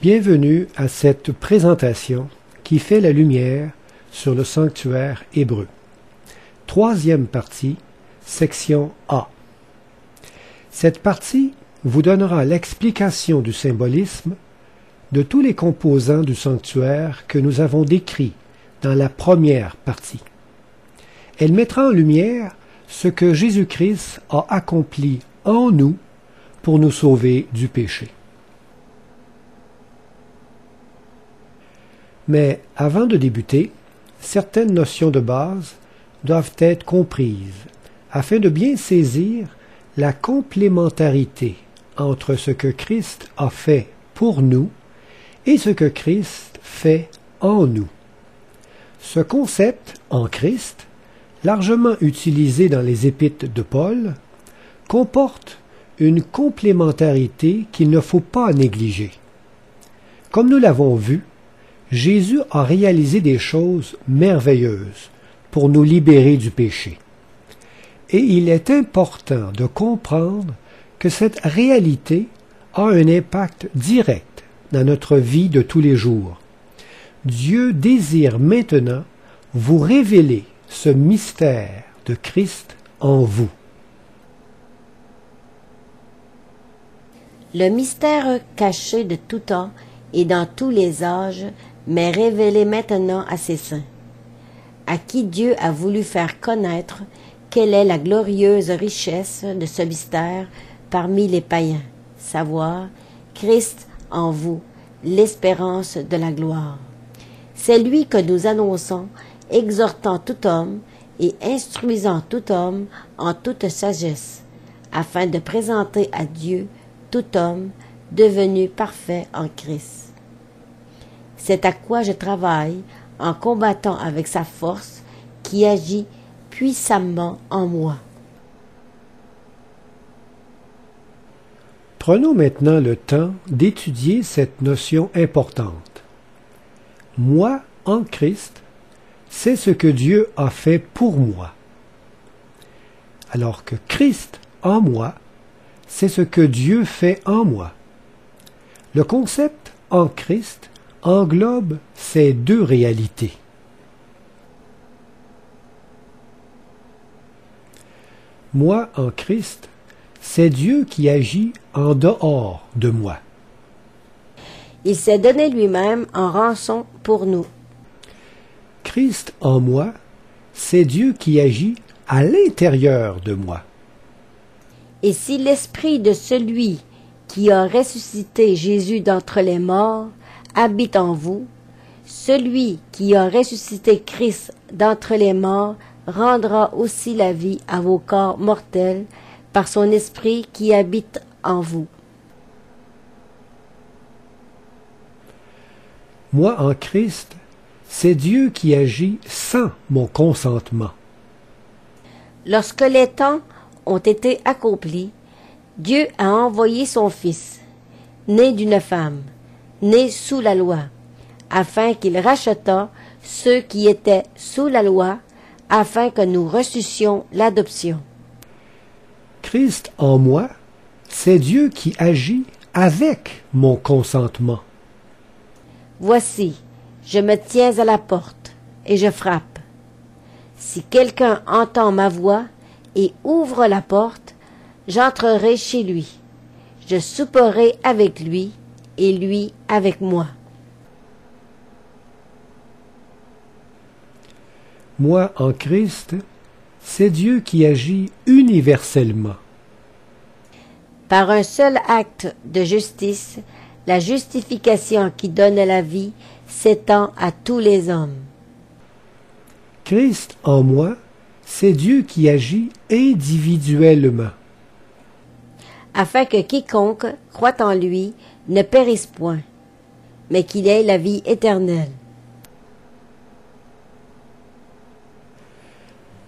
Bienvenue à cette présentation qui fait la lumière sur le sanctuaire hébreu. Troisième partie, section A. Cette partie vous donnera l'explication du symbolisme de tous les composants du sanctuaire que nous avons décrits dans la première partie. Elle mettra en lumière ce que Jésus-Christ a accompli en nous pour nous sauver du péché. Mais avant de débuter, certaines notions de base doivent être comprises afin de bien saisir la complémentarité entre ce que Christ a fait pour nous et ce que Christ fait en nous. Ce concept en Christ, largement utilisé dans les épîtres de Paul, comporte une complémentarité qu'il ne faut pas négliger. Comme nous l'avons vu, Jésus a réalisé des choses merveilleuses pour nous libérer du péché. Et il est important de comprendre que cette réalité a un impact direct dans notre vie de tous les jours. Dieu désire maintenant vous révéler ce mystère de Christ en vous. Le mystère caché de tout temps et dans tous les âges m'est révélé maintenant à ses saints, à qui Dieu a voulu faire connaître quelle est la glorieuse richesse de ce mystère parmi les païens, savoir Christ en vous, l'espérance de la gloire. C'est lui que nous annonçons, exhortant tout homme et instruisant tout homme en toute sagesse, afin de présenter à Dieu tout homme devenu parfait en Christ. C'est à quoi je travaille en combattant avec sa force qui agit puissamment en moi. Prenons maintenant le temps d'étudier cette notion importante. Moi en Christ, c'est ce que Dieu a fait pour moi. Alors que Christ en moi, c'est ce que Dieu fait en moi. Le concept en Christ englobe ces deux réalités. Moi en Christ, c'est Dieu qui agit en dehors de moi. Il s'est donné lui-même en rançon pour nous. Christ en moi, c'est Dieu qui agit à l'intérieur de moi. Et si l'esprit de celui qui a ressuscité Jésus d'entre les morts habite en vous, celui qui a ressuscité Christ d'entre les morts rendra aussi la vie à vos corps mortels par son esprit qui habite en vous. Moi en Christ, c'est Dieu qui agit sans mon consentement. Lorsque les temps ont été accomplis, Dieu a envoyé son Fils, né d'une femme, né sous la loi, afin qu'il rachetât ceux qui étaient sous la loi, afin que nous reçussions l'adoption. Christ en moi, c'est Dieu qui agit avec mon consentement. Voici, je me tiens à la porte et je frappe. Si quelqu'un entend ma voix et ouvre la porte, j'entrerai chez lui. Je souperai avec lui et lui avec moi. Moi en Christ, c'est Dieu qui agit universellement. Par un seul acte de justice, la justification qui donne la vie s'étend à tous les hommes. Christ en moi, c'est Dieu qui agit individuellement. Afin que quiconque croit en lui ne périsse point, mais qu'il ait la vie éternelle.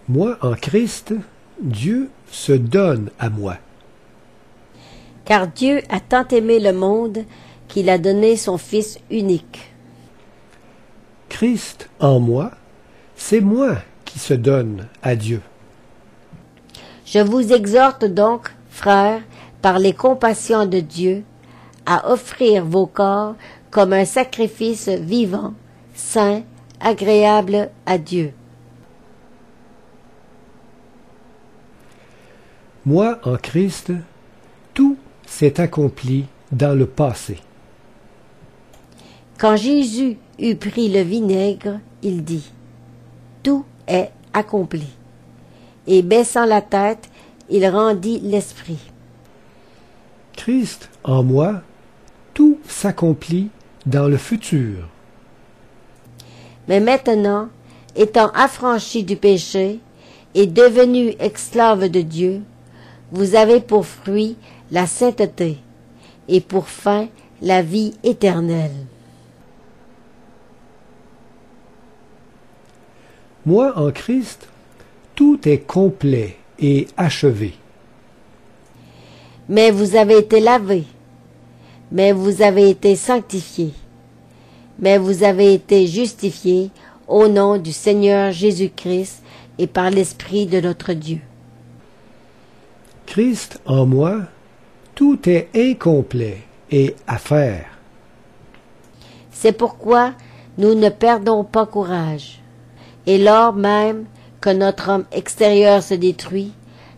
Moi en Christ, Dieu se donne à moi. Car Dieu a tant aimé le monde qu'il a donné son Fils unique. Christ en moi, c'est moi qui se donne à Dieu. Je vous exhorte donc, frères, par les compassions de Dieu, à offrir vos corps comme un sacrifice vivant, saint, agréable à Dieu. Moi, en Christ, tout s'est accompli dans le passé. Quand Jésus eut pris le vinaigre, il dit, « Tout est accompli. » Et baissant la tête, il rendit l'esprit. Christ, en moi, tout s'accomplit dans le futur. Mais maintenant, étant affranchi du péché et devenu esclave de Dieu, vous avez pour fruit la sainteté et pour fin la vie éternelle. Moi, en Christ, tout est complet et achevé. Mais vous avez été lavés, mais vous avez été sanctifiés, mais vous avez été justifiés au nom du Seigneur Jésus-Christ et par l'Esprit de notre Dieu. Christ, en moi, tout est incomplet et à faire. C'est pourquoi nous ne perdons pas courage. Et lors même que notre homme extérieur se détruit,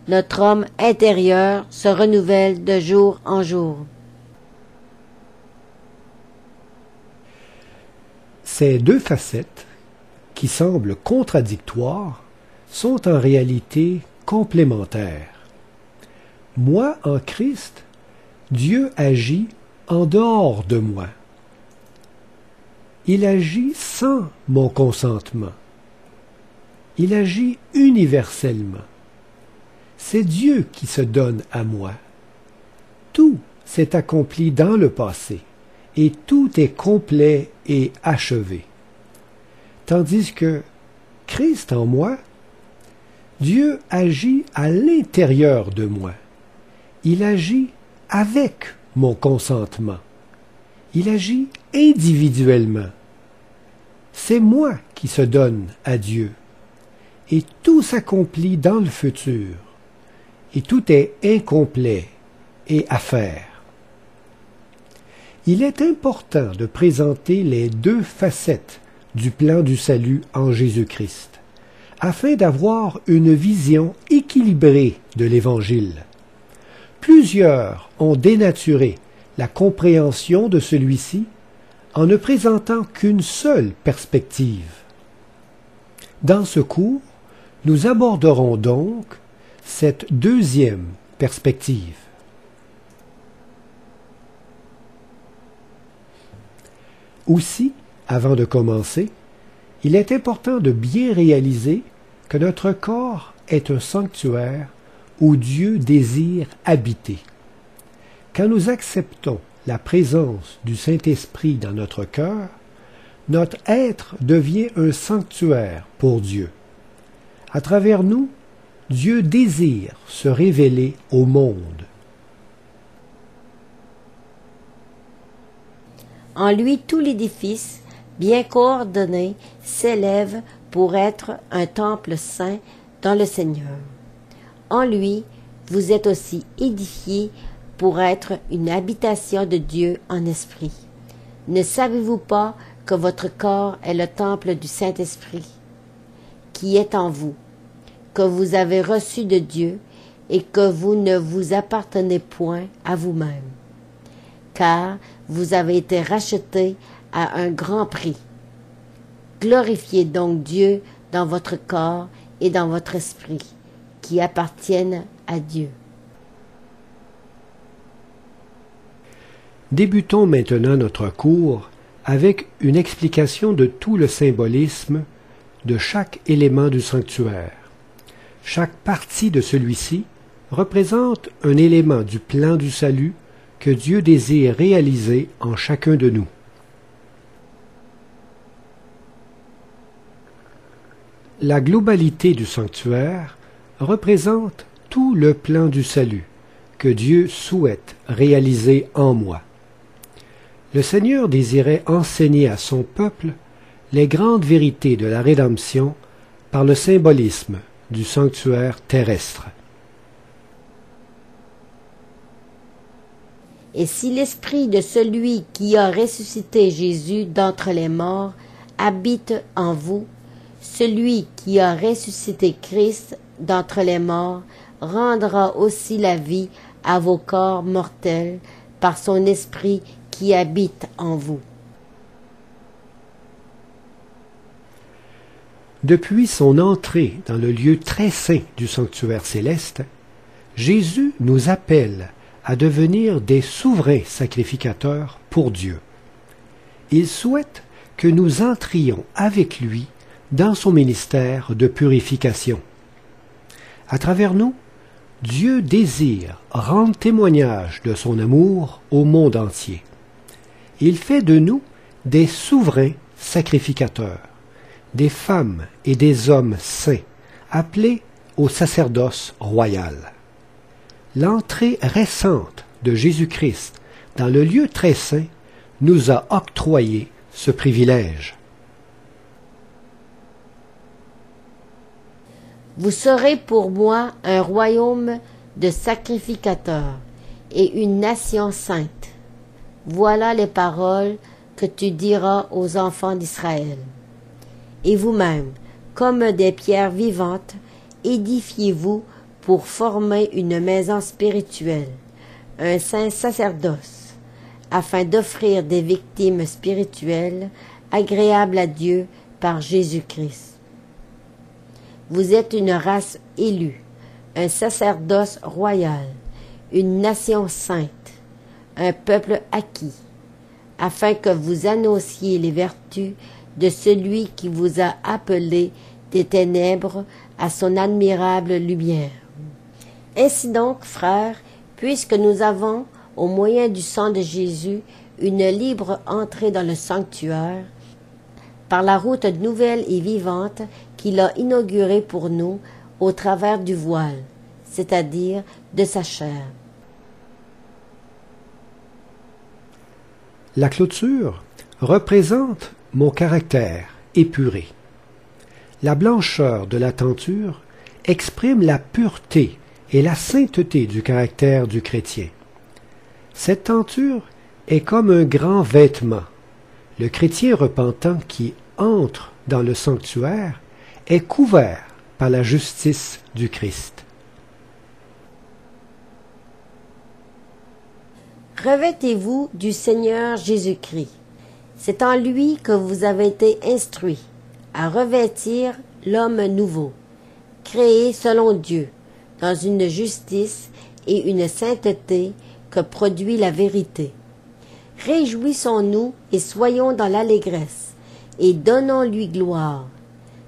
notre homme intérieur se renouvelle de jour en jour. Ces deux facettes, qui semblent contradictoires, sont en réalité complémentaires. Moi, en Christ, Dieu agit en dehors de moi. Il agit sans mon consentement. Il agit universellement. C'est Dieu qui se donne à moi. Tout s'est accompli dans le passé, et tout est complet et achevé. Tandis que Christ en moi, Dieu agit à l'intérieur de moi. Il agit avec mon consentement. Il agit individuellement. C'est moi qui se donne à Dieu. Et tout s'accomplit dans le futur. Et tout est incomplet et à faire. Il est important de présenter les deux facettes du plan du salut en Jésus-Christ, afin d'avoir une vision équilibrée de l'Évangile. Plusieurs ont dénaturé la compréhension de celui-ci en ne présentant qu'une seule perspective. Dans ce cours, nous aborderons donc cette deuxième perspective. Aussi, avant de commencer, il est important de bien réaliser que notre corps est un sanctuaire où Dieu désire habiter. Quand nous acceptons la présence du Saint-Esprit dans notre cœur, notre être devient un sanctuaire pour Dieu. À travers nous, Dieu désire se révéler au monde. En lui, tout l'édifice, bien coordonné, s'élève pour être un temple saint dans le Seigneur. En lui, vous êtes aussi édifiés pour être une habitation de Dieu en esprit. Ne savez-vous pas que votre corps est le temple du Saint-Esprit, qui est en vous, que vous avez reçu de Dieu et que vous ne vous appartenez point à vous-même, car vous avez été rachetés à un grand prix. Glorifiez donc Dieu dans votre corps et dans votre esprit, qui appartiennent à Dieu. Débutons maintenant notre cours avec une explication de tout le symbolisme de chaque élément du sanctuaire. Chaque partie de celui-ci représente un élément du plan du salut que Dieu désire réaliser en chacun de nous. La globalité du sanctuaire représente tout le plan du salut que Dieu souhaite réaliser en moi. Le Seigneur désirait enseigner à son peuple les grandes vérités de la rédemption par le symbolisme du sanctuaire terrestre. Et si l'esprit de celui qui a ressuscité Jésus d'entre les morts habite en vous, celui qui a ressuscité Christ d'entre les morts rendra aussi la vie à vos corps mortels par son esprit qui habite en vous. Depuis son entrée dans le lieu très saint du sanctuaire céleste, Jésus nous appelle à devenir des souverains sacrificateurs pour Dieu. Il souhaite que nous entrions avec lui dans son ministère de purification. À travers nous, Dieu désire rendre témoignage de son amour au monde entier. Il fait de nous des souverains sacrificateurs, des femmes et des hommes saints, appelés au sacerdoce royal. L'entrée récente de Jésus-Christ dans le lieu très saint nous a octroyé ce privilège. Vous serez pour moi un royaume de sacrificateurs et une nation sainte. Voilà les paroles que tu diras aux enfants d'Israël. Et vous-même, comme des pierres vivantes, édifiez-vous pour former une maison spirituelle, un saint sacerdoce, afin d'offrir des victimes spirituelles agréables à Dieu par Jésus-Christ. Vous êtes une race élue, un sacerdoce royal, une nation sainte, un peuple acquis, afin que vous annonciez les vertus de celui qui vous a appelé des ténèbres à son admirable lumière. Ainsi donc, frères, puisque nous avons, au moyen du sang de Jésus, une libre entrée dans le sanctuaire, par la route nouvelle et vivante qu'il a inaugurée pour nous au travers du voile, c'est-à-dire de sa chair. La clôture représente mon caractère épuré. La blancheur de la tenture exprime la pureté et la sainteté du caractère du chrétien. Cette tenture est comme un grand vêtement. Le chrétien repentant qui entre dans le sanctuaire est couvert par la justice du Christ. Revêtez-vous du Seigneur Jésus-Christ. C'est en lui que vous avez été instruits à revêtir l'homme nouveau, créé selon Dieu, dans une justice et une sainteté que produit la vérité. Réjouissons-nous et soyons dans l'allégresse, et donnons-lui gloire,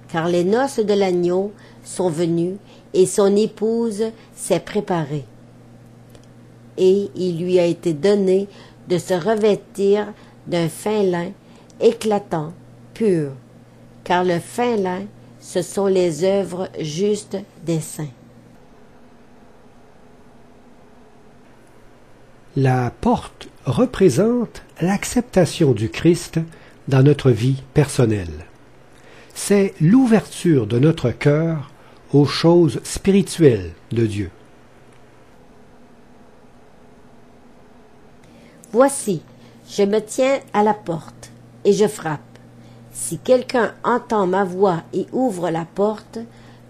car les noces de l'agneau sont venues, et son épouse s'est préparée. Et il lui a été donné de se revêtir d'un fin lin éclatant, pur, car le fin lin, ce sont les œuvres justes des saints. La porte représente l'acceptation du Christ dans notre vie personnelle. C'est l'ouverture de notre cœur aux choses spirituelles de Dieu. Voici, je me tiens à la porte et je frappe. Si quelqu'un entend ma voix et ouvre la porte,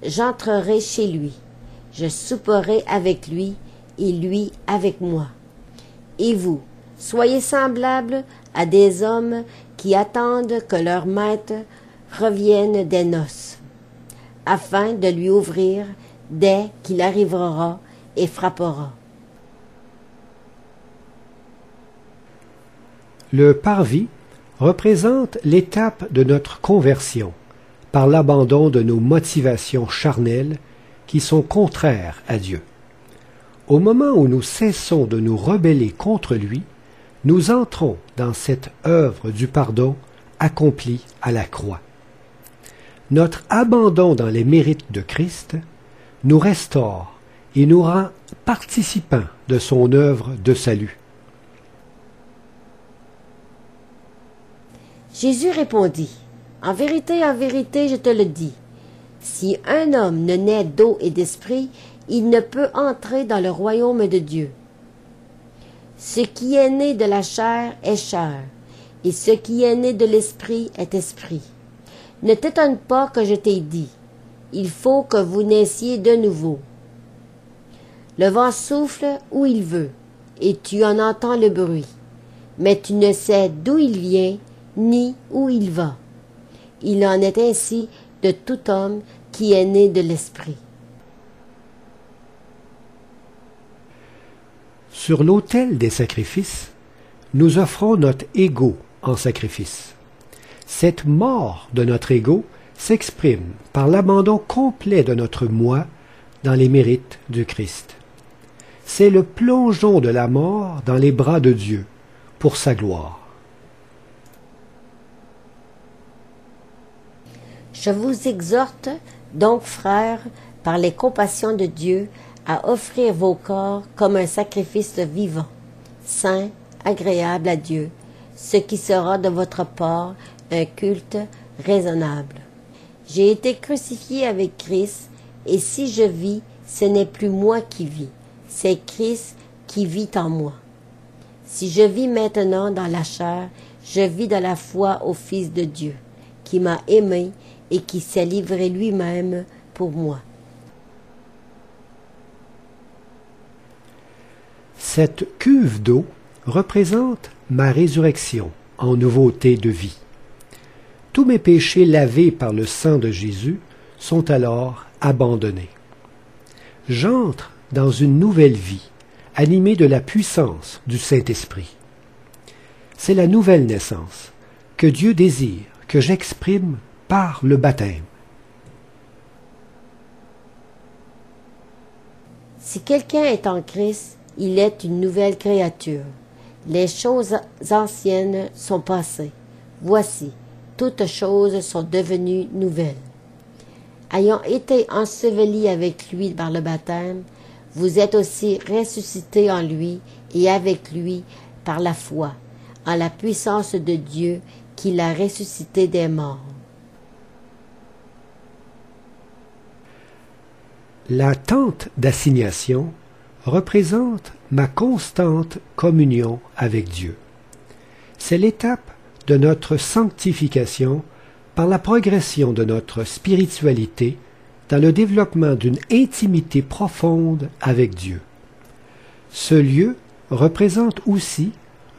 j'entrerai chez lui. Je souperai avec lui et lui avec moi. Et vous, soyez semblables à des hommes qui attendent que leur maître revienne des noces, afin de lui ouvrir dès qu'il arrivera et frappera. Le parvis représente l'étape de notre conversion par l'abandon de nos motivations charnelles qui sont contraires à Dieu. Au moment où nous cessons de nous rebeller contre lui, nous entrons dans cette œuvre du pardon accomplie à la croix. Notre abandon dans les mérites de Christ nous restaure et nous rend participants de son œuvre de salut. Jésus répondit, « En vérité, je te le dis, si un homme ne naît d'eau et d'esprit, il ne peut entrer dans le royaume de Dieu. Ce qui est né de la chair est chair, et ce qui est né de l'esprit est esprit. Ne t'étonne pas que je t'ai dit, il faut que vous naissiez de nouveau. Le vent souffle où il veut, et tu en entends le bruit, mais tu ne sais d'où il vient, ni où il va. Il en est ainsi de tout homme qui est né de l'esprit. Sur l'autel des sacrifices, nous offrons notre ego en sacrifice. Cette mort de notre ego s'exprime par l'abandon complet de notre moi dans les mérites du Christ. C'est le plongeon de la mort dans les bras de Dieu pour sa gloire. Je vous exhorte donc, frères, par les compassions de Dieu, à offrir vos corps comme un sacrifice vivant, saint, agréable à Dieu, ce qui sera de votre part un culte raisonnable. J'ai été crucifié avec Christ, et si je vis, ce n'est plus moi qui vis, c'est Christ qui vit en moi. Si je vis maintenant dans la chair, je vis dans la foi au Fils de Dieu, qui m'a aimé et qui s'est livré lui-même pour moi. Cette cuve d'eau représente ma résurrection en nouveauté de vie. Tous mes péchés lavés par le sang de Jésus sont alors abandonnés. J'entre dans une nouvelle vie, animée de la puissance du Saint-Esprit. C'est la nouvelle naissance que Dieu désire que j'exprime par le baptême. Si quelqu'un est en Christ, il est une nouvelle créature. Les choses anciennes sont passées. Voici, toutes choses sont devenues nouvelles. Ayant été ensevelis avec lui par le baptême, vous êtes aussi ressuscités en lui et avec lui par la foi, en la puissance de Dieu qui l'a ressuscité des morts. La tente d'assignation représente ma constante communion avec Dieu. C'est l'étape de notre sanctification par la progression de notre spiritualité dans le développement d'une intimité profonde avec Dieu. Ce lieu représente aussi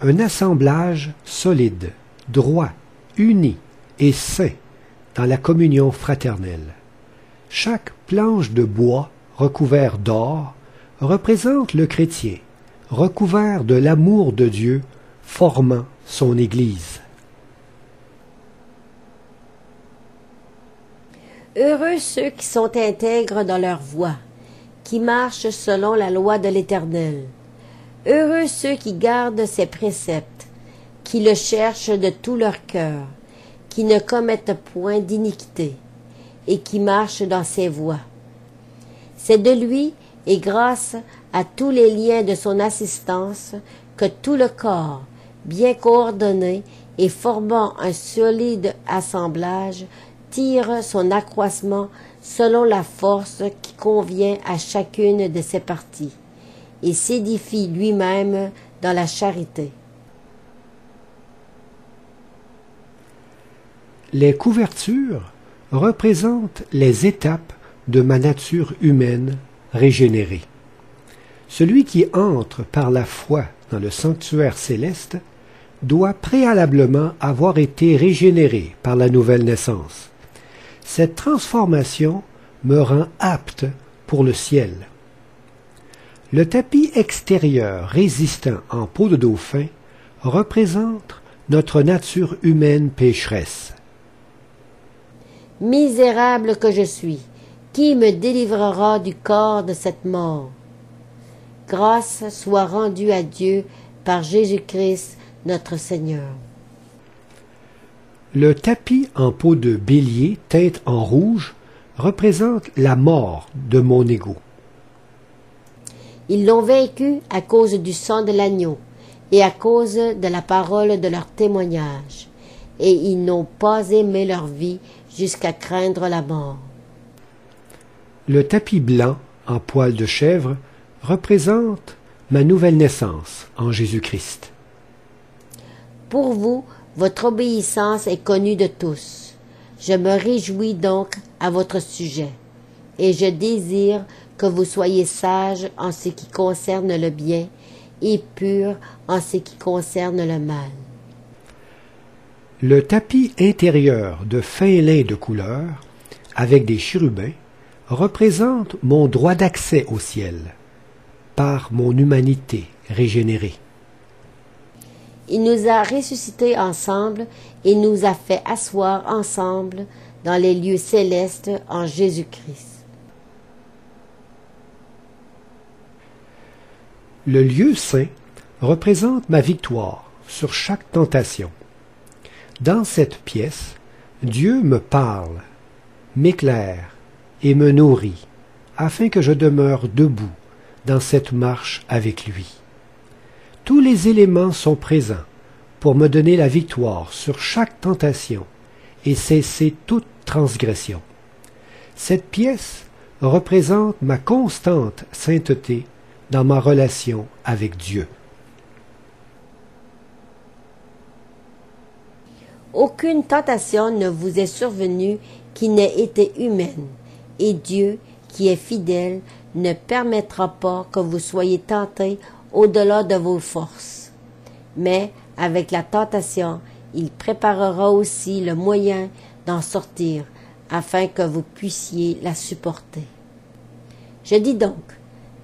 un assemblage solide, droit, uni et saint dans la communion fraternelle. Chaque planche de bois recouvert d'or représente le chrétien, recouvert de l'amour de Dieu, formant son Église. Heureux ceux qui sont intègres dans leur voie, qui marchent selon la loi de l'Éternel. Heureux ceux qui gardent ses préceptes, qui le cherchent de tout leur cœur, qui ne commettent point d'iniquité, et qui marchent dans ses voies. C'est de lui, et grâce à tous les liens de son assistance, que tout le corps, bien coordonné et formant un solide assemblage, tire son accroissement selon la force qui convient à chacune de ses parties, et s'édifie lui-même dans la charité. Les couvertures représentent les étapes de ma nature humaine régénérée. Celui qui entre par la foi dans le sanctuaire céleste doit préalablement avoir été régénéré par la nouvelle naissance. Cette transformation me rend apte pour le ciel. Le tapis extérieur résistant en peau de dauphin représente notre nature humaine pécheresse. Misérable que je suis, qui me délivrera du corps de cette mort? Grâce soit rendue à Dieu par Jésus-Christ notre Seigneur. Le tapis en peau de bélier teinte en rouge représente la mort de mon ego. Ils l'ont vaincu à cause du sang de l'agneau et à cause de la parole de leur témoignage, et ils n'ont pas aimé leur vie jusqu'à craindre la mort. Le tapis blanc en poil de chèvre représente ma nouvelle naissance en Jésus-Christ. Pour vous, votre obéissance est connue de tous. Je me réjouis donc à votre sujet, et je désire que vous soyez sages en ce qui concerne le bien et purs en ce qui concerne le mal. Le tapis intérieur de fin lin de couleur, avec des chérubins, représente mon droit d'accès au ciel, par mon humanité régénérée. Il nous a ressuscités ensemble et nous a fait asseoir ensemble dans les lieux célestes en Jésus-Christ. Le lieu saint représente ma victoire sur chaque tentation. Dans cette pièce, Dieu me parle, m'éclaire et me nourrit, afin que je demeure debout dans cette marche avec lui. Tous les éléments sont présents pour me donner la victoire sur chaque tentation et cesser toute transgression. Cette pièce représente ma constante sainteté dans ma relation avec Dieu. Aucune tentation ne vous est survenue qui n'ait été humaine, et Dieu, qui est fidèle, ne permettra pas que vous soyez tentés au-delà de vos forces. Mais, avec la tentation, il préparera aussi le moyen d'en sortir, afin que vous puissiez la supporter. Je dis donc,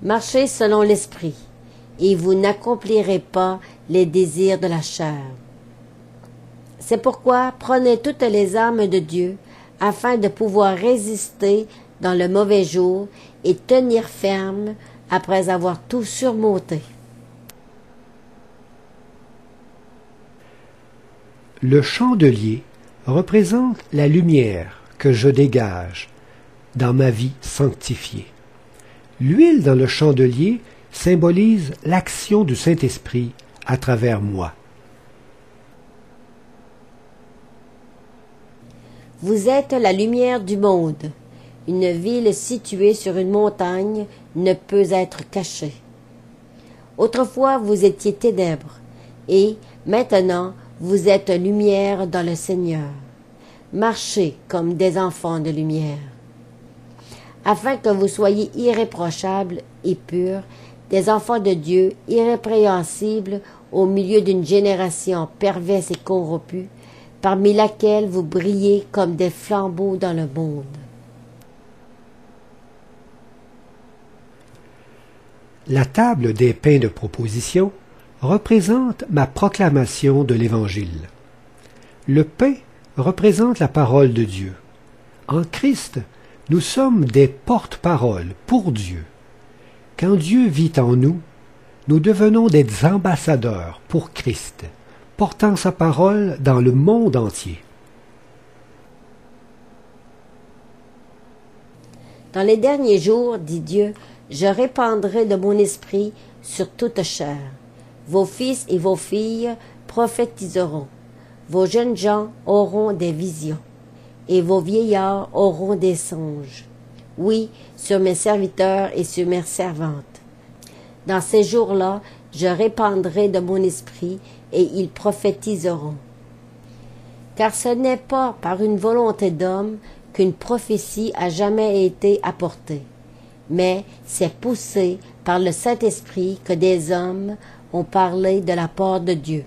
marchez selon l'esprit, et vous n'accomplirez pas les désirs de la chair. C'est pourquoi prenez toutes les armes de Dieu, afin de pouvoir résister dans le mauvais jour et tenir ferme après avoir tout surmonté. Le chandelier représente la lumière que je dégage dans ma vie sanctifiée. L'huile dans le chandelier symbolise l'action du Saint-Esprit à travers moi. Vous êtes la lumière du monde. Une ville située sur une montagne ne peut être cachée. Autrefois, vous étiez ténèbres, et maintenant, vous êtes lumière dans le Seigneur. Marchez comme des enfants de lumière, afin que vous soyez irréprochables et purs, des enfants de Dieu irrépréhensibles au milieu d'une génération perverse et corrompue, parmi laquelle vous brillez comme des flambeaux dans le monde. La table des pains de proposition représente ma proclamation de l'Évangile. Le pain représente la parole de Dieu. En Christ, nous sommes des porte-paroles pour Dieu. Quand Dieu vit en nous, nous devenons des ambassadeurs pour Christ, portant sa parole dans le monde entier. Dans les derniers jours, dit Dieu, je répandrai de mon esprit sur toute chair. Vos fils et vos filles prophétiseront. Vos jeunes gens auront des visions, et vos vieillards auront des songes. Oui, sur mes serviteurs et sur mes servantes. Dans ces jours-là, je répandrai de mon esprit, et ils prophétiseront. Car ce n'est pas par une volonté d'homme qu'une prophétie a jamais été apportée, mais c'est poussé par le Saint-Esprit que des hommes ont parlé de la part de Dieu.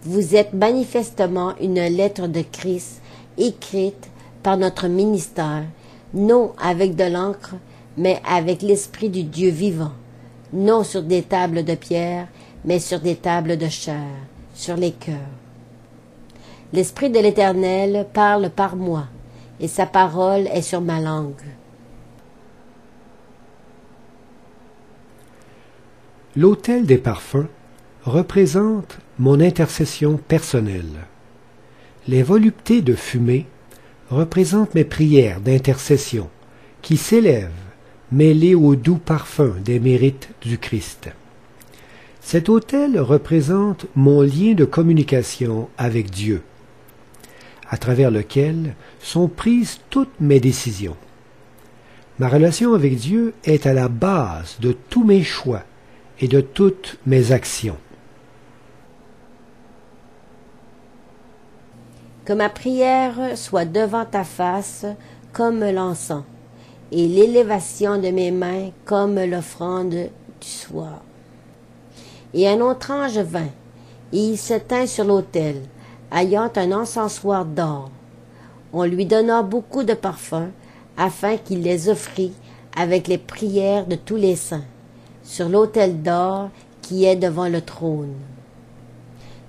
Vous êtes manifestement une lettre de Christ écrite par notre ministère, non avec de l'encre, mais avec l'Esprit du Dieu vivant, non sur des tables de pierre, mais sur des tables de chair, sur les cœurs. L'Esprit de l'Éternel parle par moi, et sa parole est sur ma langue. L'autel des parfums représente mon intercession personnelle. Les voluptés de fumée représentent mes prières d'intercession qui s'élèvent, mêlées au doux parfum des mérites du Christ. Cet autel représente mon lien de communication avec Dieu, à travers lequel sont prises toutes mes décisions. Ma relation avec Dieu est à la base de tous mes choix et de toutes mes actions. Que ma prière soit devant ta face comme l'encens, et l'élévation de mes mains comme l'offrande du soir. Et un autre ange vint, et il se tint sur l'autel, ayant un encensoir d'or. On lui donna beaucoup de parfums, afin qu'il les offrît avec les prières de tous les saints, sur l'autel d'or qui est devant le trône.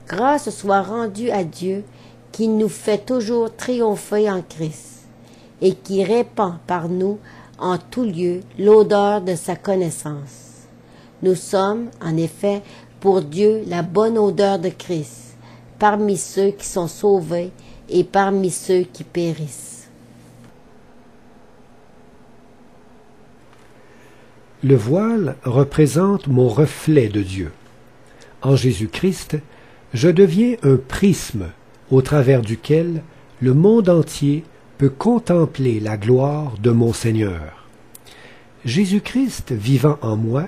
Grâce soit rendue à Dieu, qui nous fait toujours triompher en Christ, et qui répand par nous en tout lieu l'odeur de sa connaissance. Nous sommes, en effet, pour Dieu la bonne odeur de Christ, parmi ceux qui sont sauvés et parmi ceux qui périssent. Le voile représente mon reflet de Dieu. En Jésus-Christ, je deviens un prisme au travers duquel le monde entier peut contempler la gloire de mon Seigneur. Jésus-Christ vivant en moi,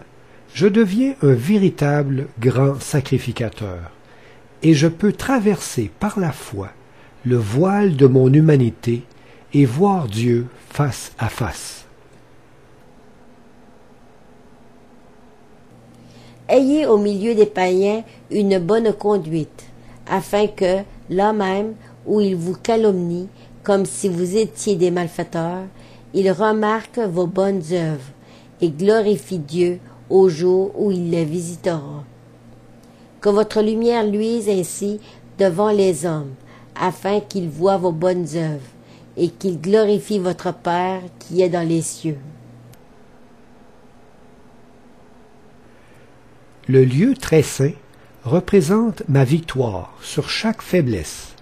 je deviens un véritable grand sacrificateur, et je peux traverser par la foi le voile de mon humanité et voir Dieu face à face. Ayez au milieu des païens une bonne conduite, afin que, là même où ils vous calomnient, comme si vous étiez des malfaiteurs, ils remarquent vos bonnes œuvres et glorifient Dieu au jour où il les visitera. Que votre lumière luise ainsi devant les hommes, afin qu'ils voient vos bonnes œuvres et qu'ils glorifient votre Père qui est dans les cieux. Le lieu très saint représente ma victoire sur chaque faiblesse.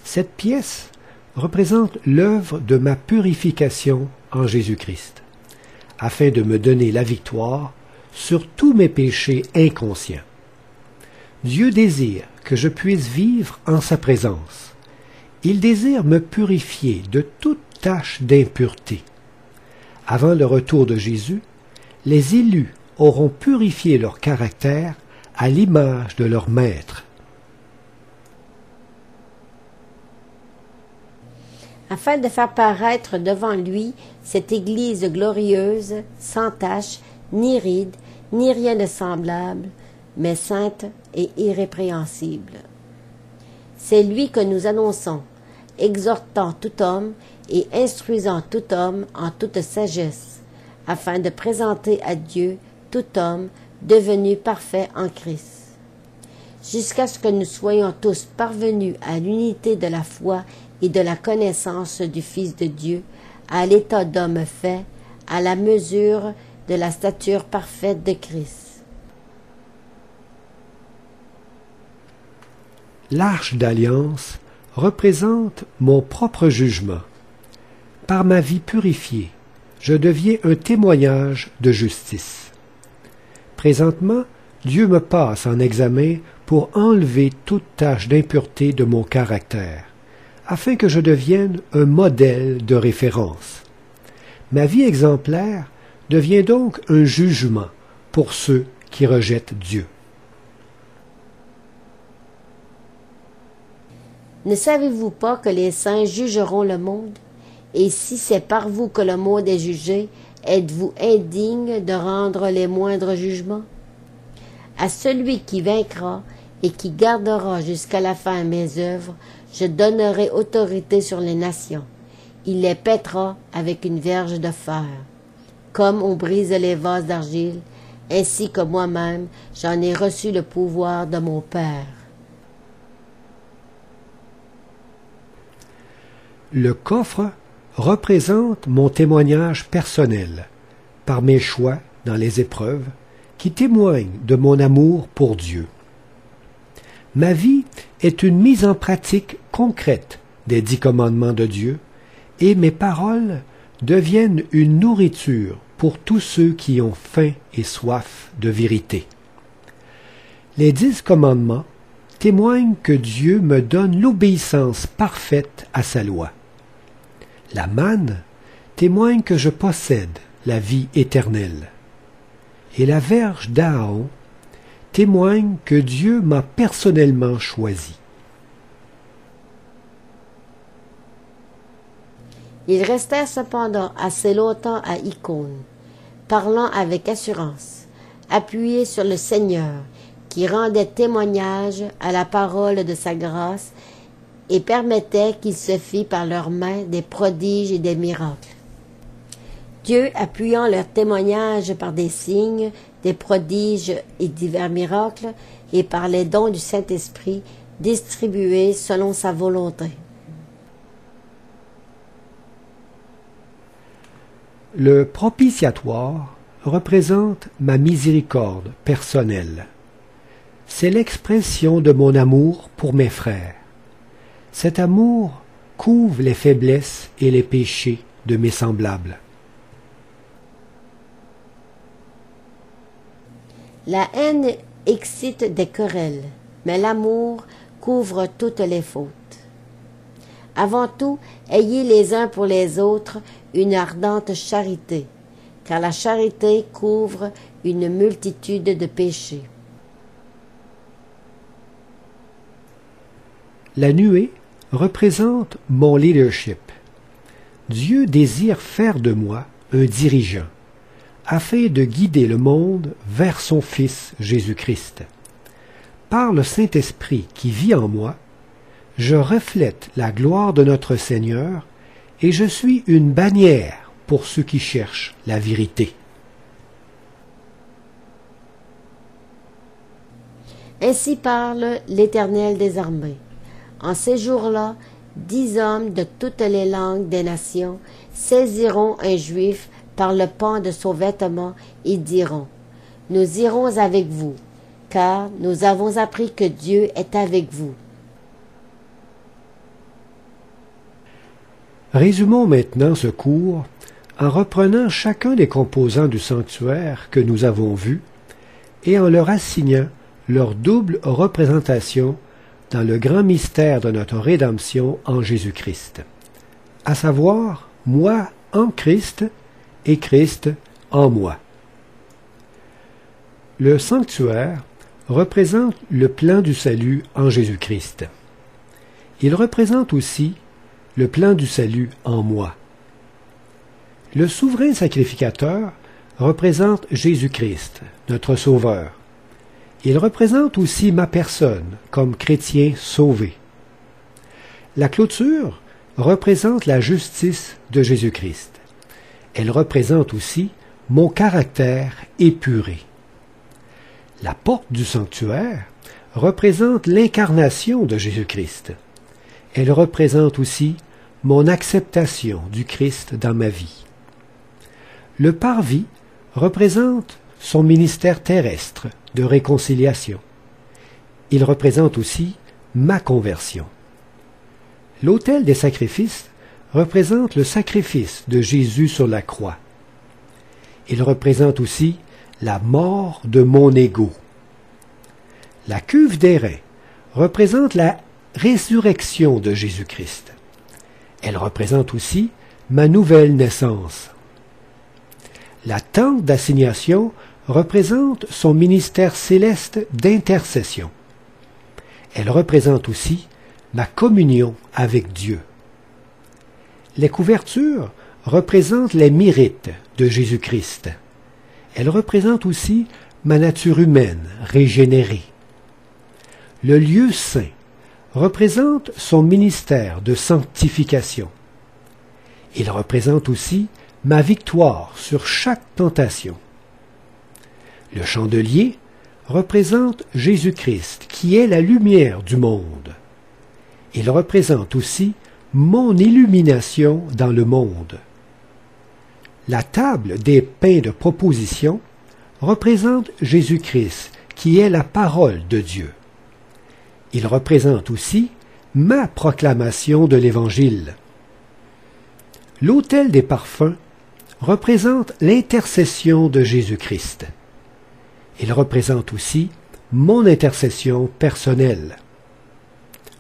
Cette pièce représente l'œuvre de ma purification en Jésus-Christ, afin de me donner la victoire sur tous mes péchés inconscients. Dieu désire que je puisse vivre en sa présence. Il désire me purifier de toute tache d'impureté. Avant le retour de Jésus, les élus auront purifié leur caractère à l'image de leur Maître. Afin de faire paraître devant lui cette Église glorieuse, sans tache, ni ride, ni rien de semblable, mais sainte et irrépréhensible. C'est lui que nous annonçons, exhortant tout homme et instruisant tout homme en toute sagesse, afin de présenter à Dieu tout homme devenu parfait en Christ, jusqu'à ce que nous soyons tous parvenus à l'unité de la foi et de la connaissance du Fils de Dieu, à l'état d'homme fait, à la mesure de la stature parfaite de Christ. L'arche d'alliance représente mon propre jugement. Par ma vie purifiée, je deviens un témoignage de justice. Présentement, Dieu me passe en examen pour enlever toute tache d'impureté de mon caractère, afin que je devienne un modèle de référence. Ma vie exemplaire devient donc un jugement pour ceux qui rejettent Dieu. Ne savez-vous pas que les saints jugeront le monde? Et si c'est par vous que le monde est jugé, êtes-vous indigne de rendre les moindres jugements? À celui qui vaincra et qui gardera jusqu'à la fin mes œuvres, je donnerai autorité sur les nations. Il les pètera avec une verge de fer. Comme on brise les vases d'argile, ainsi que moi-même, j'en ai reçu le pouvoir de mon Père. Le coffre représente mon témoignage personnel, par mes choix dans les épreuves, qui témoignent de mon amour pour Dieu. Ma vie est une mise en pratique concrète des 10 commandements de Dieu, et mes paroles deviennent une nourriture pour tous ceux qui ont faim et soif de vérité. Les 10 commandements témoignent que Dieu me donne l'obéissance parfaite à sa loi. La manne témoigne que je possède la vie éternelle. et la verge d'Aaron témoignent que Dieu m'a personnellement choisi. Ils restèrent cependant assez longtemps à Icône, parlant avec assurance, appuyés sur le Seigneur, qui rendait témoignage à la parole de sa grâce et permettait qu'il se fît par leurs mains des prodiges et des miracles. Dieu, appuyant leur témoignage par des signes, des prodiges et divers miracles, et par les dons du Saint-Esprit distribués selon sa volonté. Le propitiatoire représente ma miséricorde personnelle. C'est l'expression de mon amour pour mes frères. Cet amour couvre les faiblesses et les péchés de mes semblables. La haine excite des querelles, mais l'amour couvre toutes les fautes. Avant tout, ayez les uns pour les autres une ardente charité, car la charité couvre une multitude de péchés. La nuée représente mon leadership. Dieu désire faire de moi un dirigeant, afin de guider le monde vers son Fils Jésus-Christ. Par le Saint-Esprit qui vit en moi, je reflète la gloire de notre Seigneur et je suis une bannière pour ceux qui cherchent la vérité. Ainsi parle l'Éternel des armées. En ces jours-là, 10 hommes de toutes les langues des nations saisiront un Juif par le pan de son vêtement et diront : Nous irons avec vous, car nous avons appris que Dieu est avec vous. Résumons maintenant ce cours en reprenant chacun des composants du sanctuaire que nous avons vus et en leur assignant leur double représentation dans le grand mystère de notre rédemption en Jésus-Christ, à savoir moi en Christ et Christ en moi. Le sanctuaire représente le plan du salut en Jésus-Christ. Il représente aussi le plan du salut en moi. Le souverain sacrificateur représente Jésus-Christ, notre Sauveur. Il représente aussi ma personne comme chrétien sauvé. La clôture représente la justice de Jésus-Christ. Elle représente aussi mon caractère épuré. La porte du sanctuaire représente l'incarnation de Jésus-Christ. Elle représente aussi mon acceptation du Christ dans ma vie. Le parvis représente son ministère terrestre de réconciliation. Il représente aussi ma conversion. L'autel des sacrifices représente le sacrifice de Jésus sur la croix. Il représente aussi la mort de mon ego. La cuve d'airain représente la résurrection de Jésus-Christ. Elle représente aussi ma nouvelle naissance. La tente d'assignation représente son ministère céleste d'intercession. Elle représente aussi ma communion avec Dieu. Les couvertures représentent les mérites de Jésus-Christ. Elles représentent aussi ma nature humaine régénérée. Le lieu saint représente son ministère de sanctification. Il représente aussi ma victoire sur chaque tentation. Le chandelier représente Jésus-Christ, qui est la lumière du monde. Il représente aussi mon illumination dans le monde. La table des pains de proposition représente Jésus-Christ, qui est la parole de Dieu. Il représente aussi ma proclamation de l'Évangile. L'autel des parfums représente l'intercession de Jésus-Christ. Il représente aussi mon intercession personnelle.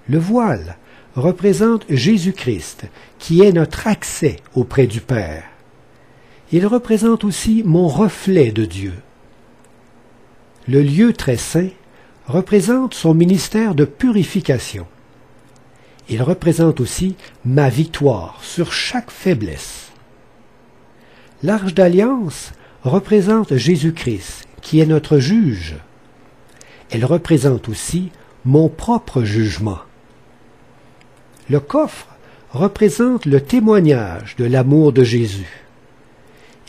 Le voile représente Jésus-Christ, qui est notre accès auprès du Père. Il représente aussi mon reflet de Dieu. Le lieu très saint représente son ministère de purification. Il représente aussi ma victoire sur chaque faiblesse. L'Arche d'Alliance représente Jésus-Christ, qui est notre juge. Elle représente aussi mon propre jugement. Le coffre représente le témoignage de l'amour de Jésus.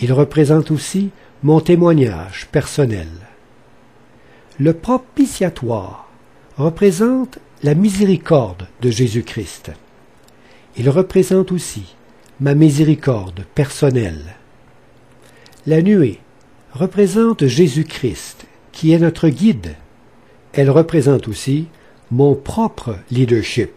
Il représente aussi mon témoignage personnel. Le propitiatoire représente la miséricorde de Jésus-Christ. Il représente aussi ma miséricorde personnelle. La nuée représente Jésus-Christ, qui est notre guide. Elle représente aussi mon propre leadership.